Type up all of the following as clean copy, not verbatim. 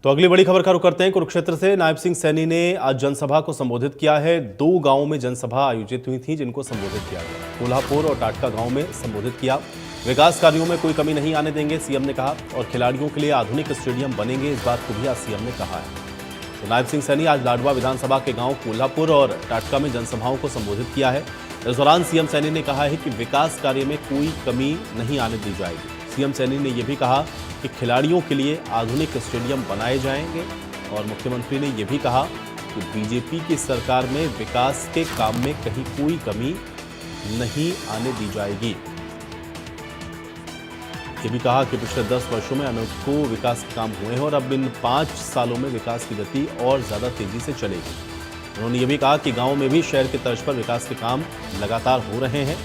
तो अगली बड़ी खबर का रुख करते हैं कुरुक्षेत्र से। नायब सिंह सैनी ने आज जनसभा को संबोधित किया है। 2 गांवों में जनसभा आयोजित हुई थी जिनको संबोधित किया गया। कोल्हापुर और टाटका गांव में संबोधित किया। विकास कार्यों में कोई कमी नहीं आने देंगे, सीएम ने कहा। और खिलाड़ियों के लिए आधुनिक स्टेडियम बनेंगे, इस बात को भी आज सीएम ने कहा है। तो नायब सिंह सैनी आज लाडवा विधानसभा के गांव कोल्हापुर और टाटका में जनसभाओं को संबोधित किया है। इस दौरान सीएम सैनी ने कहा है कि विकास कार्य में कोई कमी नहीं आने दी जाएगी। सीएम सैनी ने यह भी कहा कि खिलाड़ियों के लिए आधुनिक स्टेडियम बनाए जाएंगे। और मुख्यमंत्री ने यह भी कहा कि बीजेपी की सरकार में विकास के काम में कहीं कोई कमी नहीं आने दी जाएगी। ये भी कहा कि पिछले 10 वर्षों में अनेकों विकास के काम हुए हैं और अब इन 5 सालों में विकास की गति और ज्यादा तेजी से चलेगी। उन्होंने ये भी कहा कि गांव में भी शहर की तर्ज पर विकास के काम लगातार हो रहे हैं।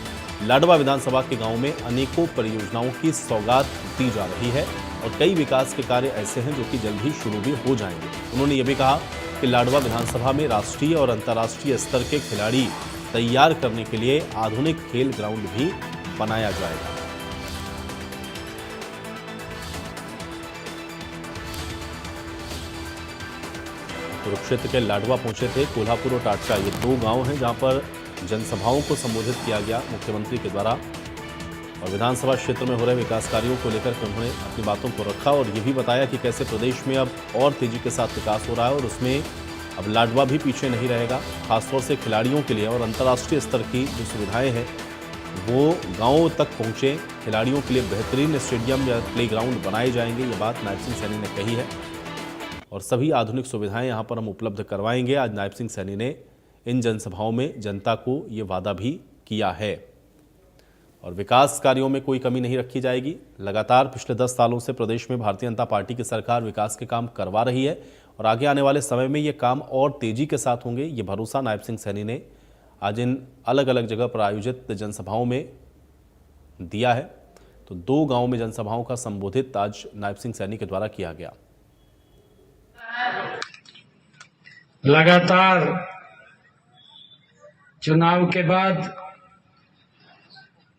लाडवा विधानसभा के गांव में अनेकों परियोजनाओं की सौगात दी जा रही है और कई विकास के कार्य ऐसे हैं जो कि जल्द ही शुरू भी हो जाएंगे। उन्होंने ये भी कहा कि लाडवा विधानसभा में राष्ट्रीय और अंतर्राष्ट्रीय स्तर के खिलाड़ी तैयार करने के लिए आधुनिक खेल ग्राउंड भी बनाया जाएगा। कुरुक्षेत्र के लाडवा पहुंचे थे कोल्हापुर और टाटका, ये 2 गांव हैं जहां पर जनसभाओं को संबोधित किया गया मुख्यमंत्री के द्वारा। और विधानसभा क्षेत्र में हो रहे विकास कार्यों को लेकर के उन्होंने अपनी बातों को रखा और ये भी बताया कि कैसे प्रदेश में अब और तेजी के साथ विकास हो रहा है और उसमें अब लाडवा भी पीछे नहीं रहेगा। खासतौर से खिलाड़ियों के लिए और अंतर्राष्ट्रीय स्तर की जो सुविधाएं हैं वो गाँवों तक पहुँचे। खिलाड़ियों के लिए बेहतरीन स्टेडियम या प्ले ग्राउंड बनाए जाएंगे, ये बात नायब सिंह सैनी ने कही है। और सभी आधुनिक सुविधाएं यहां पर हम उपलब्ध करवाएंगे। आज नायब सिंह सैनी ने इन जनसभाओं में जनता को ये वादा भी किया है। और विकास कार्यों में कोई कमी नहीं रखी जाएगी। लगातार पिछले 10 सालों से प्रदेश में भारतीय जनता पार्टी की सरकार विकास के काम करवा रही है और आगे आने वाले समय में ये काम और तेजी के साथ होंगे, ये भरोसा नायब सिंह सैनी ने आज इन अलग अलग जगह पर आयोजित जनसभाओं में दिया है। तो 2 गाँवों में जनसभाओं का संबोधित आज नायब सिंह सैनी के द्वारा किया गया। लगातार चुनाव के बाद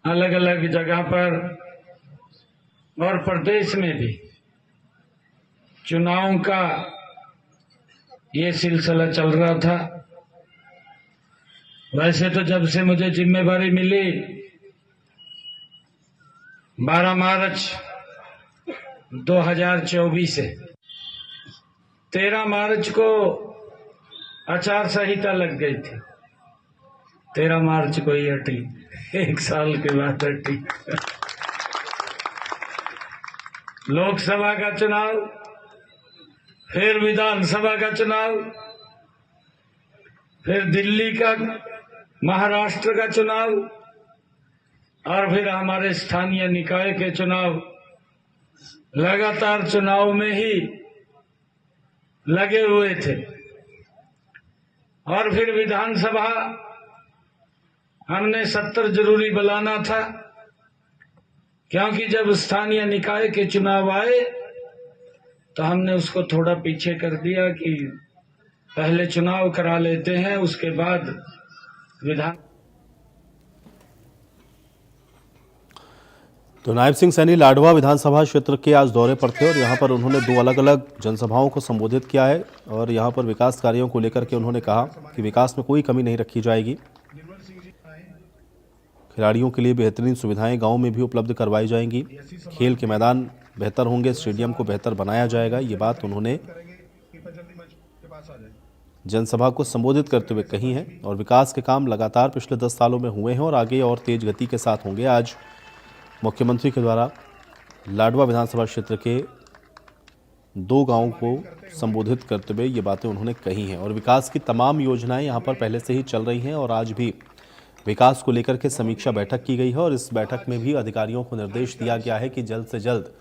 अलग अलग जगह पर और प्रदेश में भी चुनावों का ये सिलसिला चल रहा था। वैसे तो जब से मुझे जिम्मेवारी मिली 12 मार्च 2024 से 13 मार्च को आचार संहिता लग गई थी। 13 मार्च को ही हटी, 1 साल के बाद हटी। लोकसभा का चुनाव, फिर विधानसभा का चुनाव, फिर दिल्ली का, महाराष्ट्र का चुनाव और फिर हमारे स्थानीय निकाय के चुनाव। लगातार चुनाव में ही लगे हुए थे। और फिर विधानसभा हमने 70 जरूरी बुलाना था, क्योंकि जब स्थानीय निकाय के चुनाव आए तो हमने उसको थोड़ा पीछे कर दिया कि पहले चुनाव करा लेते हैं, उसके बाद विधान। तो नायब सिंह सैनी लाडवा विधानसभा क्षेत्र के आज दौरे पर थे और यहाँ पर उन्होंने 2 अलग अलग जनसभाओं को संबोधित किया है। और यहाँ पर विकास कार्यों को लेकर के उन्होंने कहा कि विकास में कोई कमी नहीं रखी जाएगी। खिलाड़ियों के लिए बेहतरीन सुविधाएं गांव में भी उपलब्ध करवाई जाएंगी। खेल के मैदान बेहतर होंगे, स्टेडियम को बेहतर बनाया जाएगा, ये बात उन्होंने जनसभा को संबोधित करते हुए कही है। और विकास के काम लगातार पिछले 10 सालों में हुए हैं और आगे और तेज गति के साथ होंगे। आज मुख्यमंत्री के द्वारा लाडवा विधानसभा क्षेत्र के 2 गांवों को संबोधित करते हुए ये बातें उन्होंने कही हैं। और विकास की तमाम योजनाएं यहां पर पहले से ही चल रही हैं और आज भी विकास को लेकर के समीक्षा बैठक की गई है। और इस बैठक में भी अधिकारियों को निर्देश दिया गया है कि जल्द से जल्द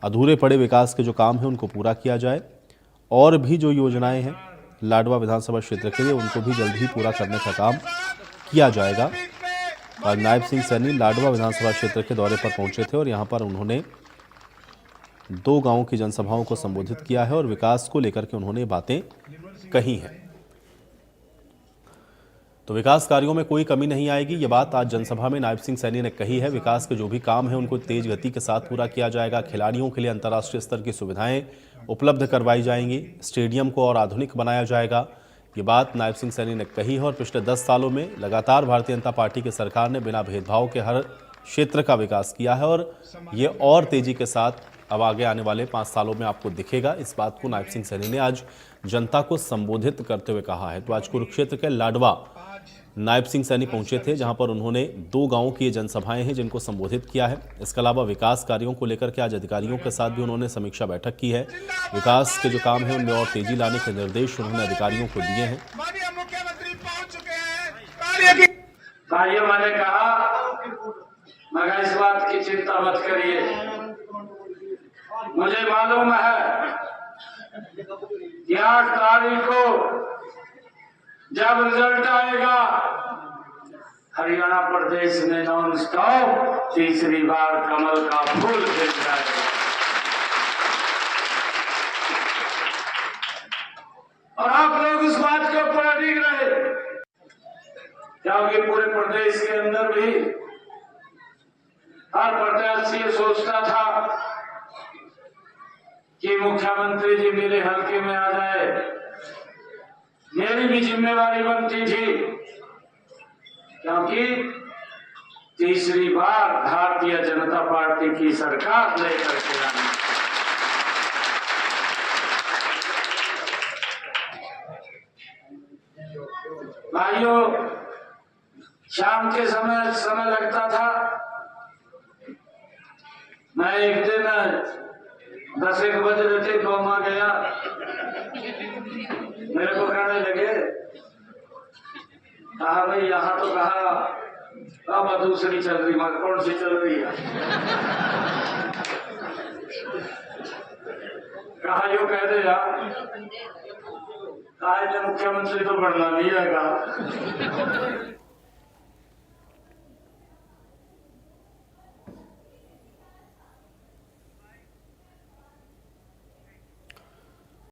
अधूरे पड़े विकास के जो काम हैं उनको पूरा किया जाए और भी जो योजनाएं हैं लाडवा विधानसभा क्षेत्र के लिए उनको भी जल्द ही पूरा करने का काम किया जाएगा। आज नायब सिंह सैनी लाडवा विधानसभा क्षेत्र के दौरे पर पहुंचे थे और यहां पर उन्होंने 2 गांवों की जनसभाओं को संबोधित किया है और विकास को लेकर के उन्होंने बातें कही हैं। तो विकास कार्यों में कोई कमी नहीं आएगी। ये बात आज जनसभा में नायब सिंह सैनी ने कही है। विकास के जो भी काम है उनको तेज गति के साथ पूरा किया जाएगा। खिलाड़ियों के लिए अंतर्राष्ट्रीय स्तर की सुविधाएं उपलब्ध करवाई जाएंगी। स्टेडियम को और आधुनिक बनाया जाएगा। ये बात नायब सिंह सैनी ने कही है। और पिछले 10 सालों में लगातार भारतीय जनता पार्टी की सरकार ने बिना भेदभाव के हर क्षेत्र का विकास किया है और ये और तेजी के साथ अब आगे आने वाले 5 सालों में आपको दिखेगा। इस बात को नायब सिंह सैनी ने आज जनता को संबोधित करते हुए कहा है। तो आज कुरुक्षेत्र के लाडवा नायब सिंह सैनी पहुंचे थे, जहां पर उन्होंने 2 गांवों की जनसभाएं हैं जिनको संबोधित किया है। इसके अलावा विकास कार्यों को लेकर के आज अधिकारियों के साथ भी उन्होंने समीक्षा बैठक की है। विकास के जो काम है उनमें और तेजी लाने के निर्देश उन्होंने अधिकारियों को दिए हैं। भाइयों, मैंने कहा मगर इस बात की चिंता मत करिए, मुझे मालूम है कि 8 तारीख को जब रिजल्ट आएगा हरियाणा प्रदेश में नॉन स्टॉप तीसरी बार कमल का फूल खिल जाएगा। और आप लोग उस बात के ऊपर अड़िग रहे, क्योंकि पूरे प्रदेश के अंदर भी हर प्रत्याशी सोचता था कि मुख्यमंत्री जी मेरे हल्के में आ जाए। मेरी भी जिम्मेवारी बनती थी, क्योंकि तीसरी बार भारतीय जनता पार्टी की सरकार लेकर के आनी। भाइयों, शाम के समय लगता था। मैं एक दिन 10-1 बज रहे थे, गाँव में गया, मेरे को कहने लगे, कहा भाई यहाँ तो कहा अब दूसरी चल रही, मगर कौन सी चल रही है? कहा यो कह दे यार, कहा मुख्यमंत्री तो बढ़ना नहीं है।